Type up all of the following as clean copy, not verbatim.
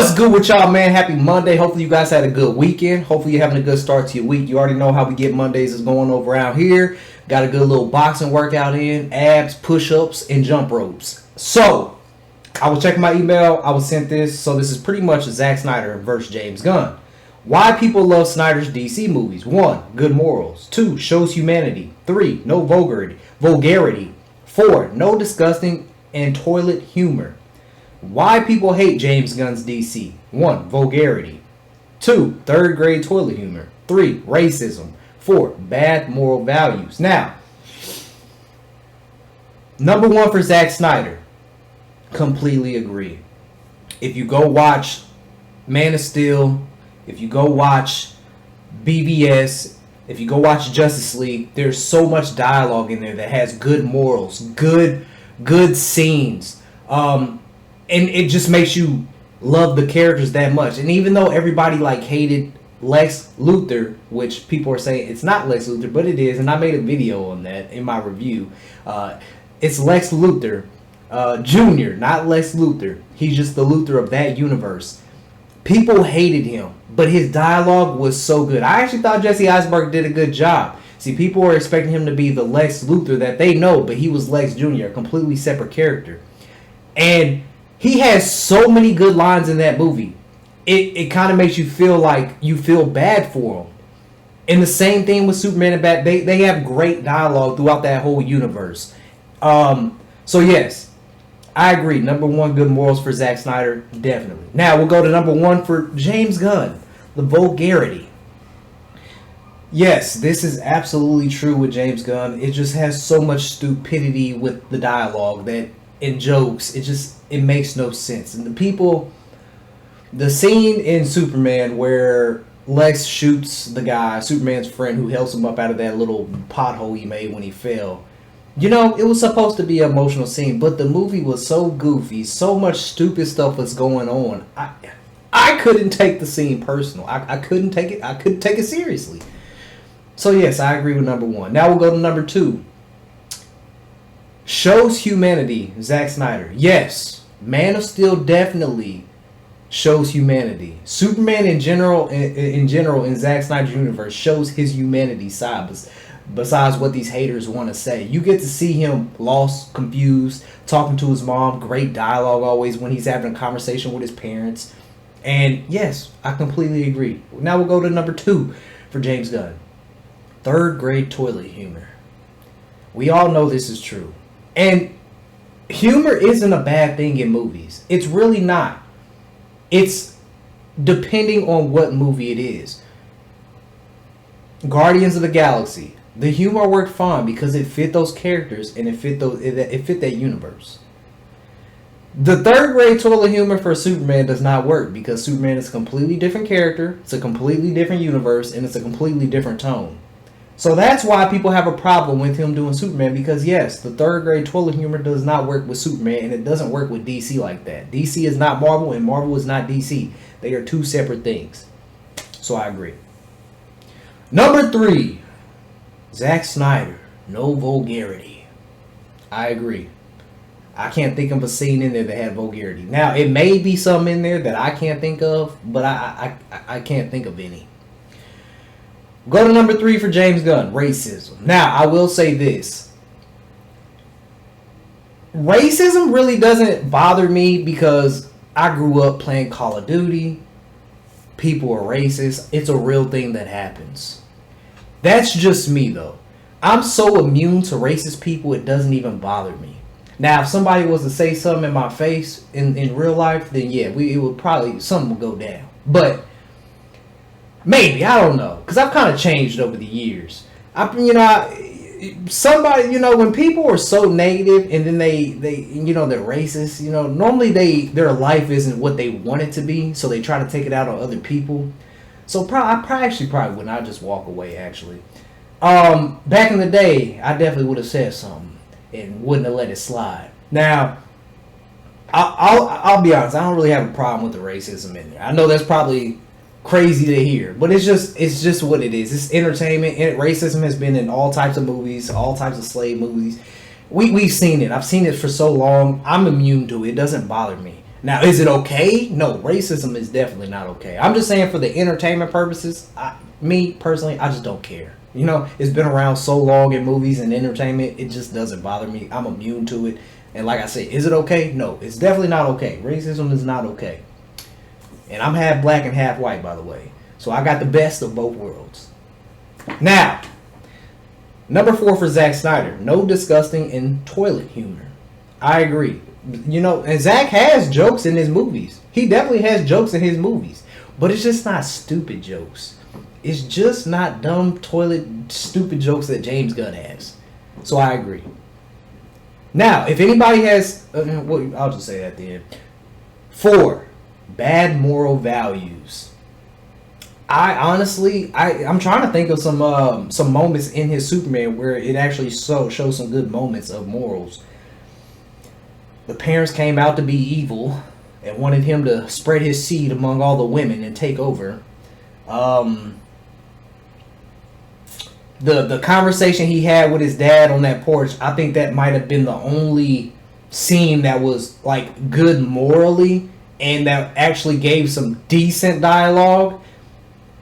What's good with y'all, man? Happy Monday. Hopefully you guys had a good weekend. Hopefully you're having a good start to your week. You already know how we get Mondays is going over around here. Got a good little boxing workout in, abs, push-ups, and jump ropes. So, I was checking my email. I was sent this. So this is pretty much Zack Snyder versus James Gunn. Why people love Snyder's DC movies. 1. Good morals. 2. Shows humanity. 3. No vulgarity. 4. No disgusting and toilet humor. Why people hate James Gunn's DC. 1. Vulgarity. 2. Third grade toilet humor. 3. Racism. 4. Bad moral values. Now, number 1 for Zack Snyder. Completely agree. If you go watch Man of Steel, if you go watch BVS, if you go watch Justice League, there's so much dialogue in there that has good morals, good scenes. And it just makes you love the characters that much. And even though everybody like hated Lex Luthor, which people are saying it's not Lex Luthor, but it is, and I made a video on that in my review. It's Lex Luthor Jr., not Lex Luthor. He's just the Luthor of that universe. People hated him, but his dialogue was so good. I actually thought Jesse Eisenberg did a good job. See, people were expecting him to be the Lex Luthor that they know, but he was Lex Jr., a completely separate character. And he has so many good lines in that movie. It kind of makes you feel like you feel bad for him. And the same thing with Superman and Batman. They have great dialogue throughout that whole universe. So yes, I agree. Number 1, good morals for Zack Snyder, definitely. Now we'll go to number 1 for James Gunn, the vulgarity. Yes, this is absolutely true with James Gunn. It just has so much stupidity with the dialogue that in jokes, it makes no sense. And the scene in Superman where Lex shoots the guy, Superman's friend, who helps him up out of that little pothole he made when he fell. You know, it was supposed to be an emotional scene, but the movie was so goofy, so much stupid stuff was going on. I couldn't take the scene personal. I couldn't take it seriously. So yes, I agree with number 1. Now we'll go to number 2. Shows humanity, Zack Snyder. Yes, Man of Steel definitely shows humanity. Superman in general in Zack Snyder's universe shows his humanity side, besides what these haters want to say. You get to see him lost, confused, talking to his mom. Great dialogue always when he's having a conversation with his parents. And yes, I completely agree. Now we'll go to number 2 for James Gunn. Third grade toilet humor. We all know this is true. And humor isn't a bad thing in movies. It's really not. It's depending on what movie it is. Guardians of the Galaxy. The humor worked fine because it fit those characters and it fit that universe. The third grade toilet humor for Superman does not work because Superman is a completely different character, it's a completely different universe, and it's a completely different tone. So that's why people have a problem with him doing Superman, because yes, the third grade toilet humor does not work with Superman, and it doesn't work with DC like that. DC is not Marvel, and Marvel is not DC. They are two separate things. So I agree. Number 3, Zack Snyder, no vulgarity. I agree. I can't think of a scene in there that had vulgarity. Now, it may be some in there that I can't think of, but I can't think of any. Go to number 3 for James Gunn, racism. Now, I will say this. Racism really doesn't bother me because I grew up playing Call of Duty. People are racist. It's a real thing that happens. That's just me, though. I'm so immune to racist people, it doesn't even bother me. Now, if somebody was to say something in my face in real life, then yeah, it would probably, something would go down. But maybe, I don't know, because I've kind of changed over the years. Somebody, when people are so negative and then they they're racist, normally their life isn't what they want it to be, so they try to take it out on other people. So I probably wouldn't. I'd just walk away, actually. Back in the day, I definitely would have said something and wouldn't have let it slide. Now, I'll be honest, I don't really have a problem with the racism in there. I know that's probably crazy to hear, but it's just what it is. It's entertainment, and racism has been in all types of movies, all types of slave movies. We've seen it. I've seen it for so long. I'm immune to it. It doesn't bother me. Now, is it okay? No, racism is definitely not okay. I'm just saying for the entertainment purposes, me personally, I just don't care. You know, it's been around so long in movies and entertainment, it just doesn't bother me. I'm immune to it. And like I said, is it okay? No, it's definitely not okay. Racism is not okay. And I'm half black and half white, by the way. So I got the best of both worlds. Now, number 4 for Zack Snyder, no disgusting and toilet humor. I agree. You know, and Zack has jokes in his movies. He definitely has jokes in his movies. But it's just not stupid jokes. It's just not dumb, toilet, stupid jokes that James Gunn has. So I agree. Now, if anybody has... well, I'll just say that at the end. 4, bad moral values. I honestly... I'm trying to think of some moments in his Superman where it actually shows some good moments of morals. The parents came out to be evil and wanted him to spread his seed among all the women and take over. The conversation he had with his dad on that porch, I think that might have been the only scene that was like good morally and that actually gave some decent dialogue.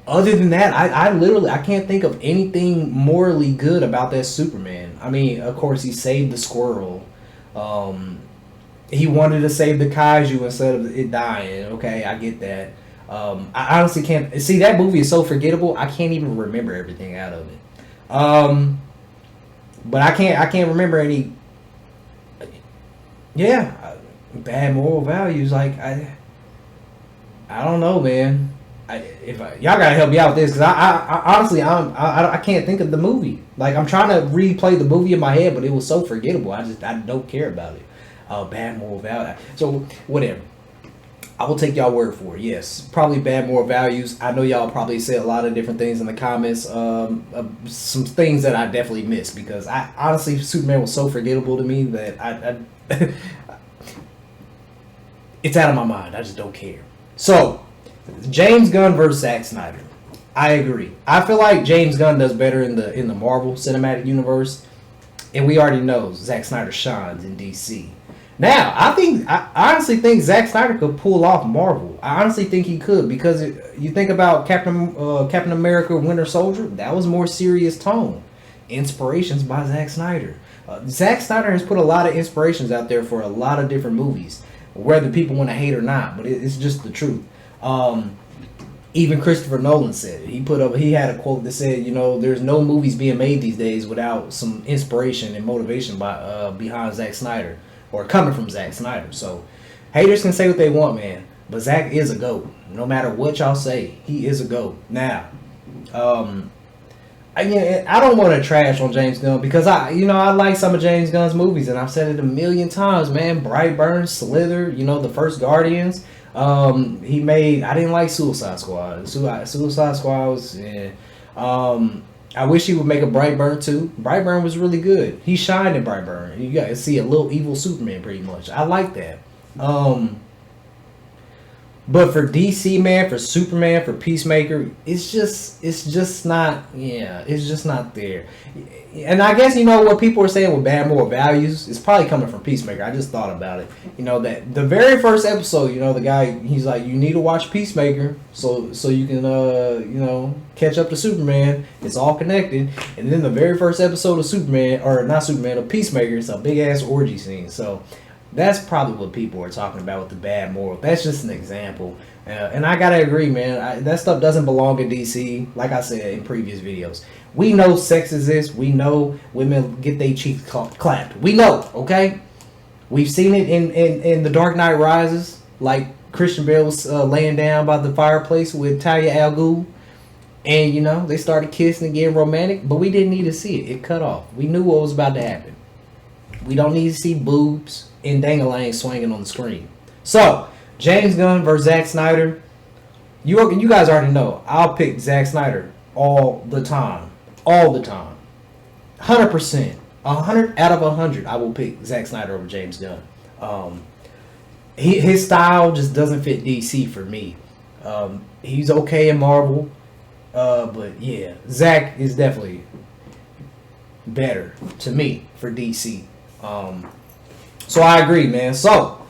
Other than that, I can't think of anything morally good about that Superman. I mean, of course, he saved the squirrel. He wanted to save the kaiju instead of it dying. Okay, I get that. I honestly can't see that movie is so forgettable. I can't even remember everything out of it. But I can't remember any. Yeah, bad moral values. Like I don't know, man. Y'all gotta help me out with this because I honestly I can't think of the movie. Like I'm trying to replay the movie in my head, but it was so forgettable. I don't care about it. Bad moral value. So whatever. I will take y'all word for it. Yes, probably bad moral values. I know y'all probably say a lot of different things in the comments. Some things that I definitely missed because I honestly Superman was so forgettable to me that I it's out of my mind. I just don't care. So James Gunn versus Zack Snyder. I agree. I feel like James Gunn does better in the Marvel Cinematic Universe, and we already know Zack Snyder shines in DC. Now, I honestly think Zack Snyder could pull off Marvel. I honestly think he could because you think about Captain America: Winter Soldier. That was more serious tone. Inspirations by Zack Snyder. Zack Snyder has put a lot of inspirations out there for a lot of different movies, whether people want to hate or not. But it's just the truth. Even Christopher Nolan said it. He had a quote that said, you know, there's no movies being made these days without some inspiration and motivation behind Zack Snyder. Or coming from Zack Snyder. So haters can say what they want, man, but Zack is a GOAT. No matter what y'all say, he is a GOAT. Now, I don't want to trash on James Gunn because I like some of James Gunn's movies, and I've said it a million times, man. Brightburn, Slither, the first Guardians. I didn't like Suicide Squad. Suicide Squad was. I wish he would make a Brightburn too. Brightburn was really good. He shined in Brightburn. You got to see a little evil Superman pretty much. I like that. But for DC, man, for Superman, for Peacemaker, it's just not there. And I guess what people are saying with bad moral values is probably coming from Peacemaker. I just thought about it. That the very first episode, the guy, he's like, you need to watch Peacemaker so you can catch up to Superman. It's all connected. And then the very first episode of of Peacemaker, it's a big ass orgy scene. So that's probably what people are talking about with the bad moral. That's just an example. And I gotta agree, man. That stuff doesn't belong in DC. Like I said in previous videos, we know sex exists. We know women get their cheeks clapped. We know, okay? We've seen it in The Dark Knight Rises. Like Christian Bale was laying down by the fireplace with Talia al Ghul. And, they started kissing and getting romantic. But we didn't need to see it. It cut off. We knew what was about to happen. We don't need to see boobs and dang-a-lang swinging on the screen. So, James Gunn versus Zack Snyder. You guys already know. I'll pick Zack Snyder all the time. All the time. 100%. 100 out of 100, I will pick Zack Snyder over James Gunn. His style just doesn't fit DC for me. He's okay in Marvel. But yeah, Zack is definitely better to me for DC. So I agree, man. So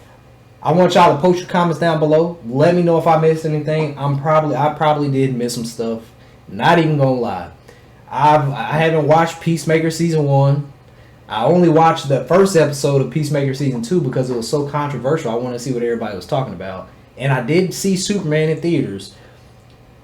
I want y'all to post your comments down below. Let me know if I missed anything. I probably did miss some stuff. Not even gonna lie. I haven't watched Peacemaker season 1. I only watched the first episode of Peacemaker season 2 because it was so controversial. I wanted to see what everybody was talking about. And I did see Superman in theaters,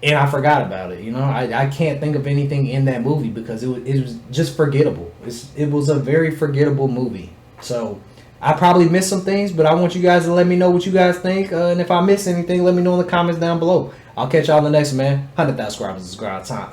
and I forgot about it. You know, I can't think of anything in that movie because it was just forgettable. It was a very forgettable movie. So I probably missed some things, but I want you guys to let me know what you guys think. And if I miss anything, let me know in the comments down below. I'll catch y'all in the next one, man. 100,000 subscribers, subscribe time.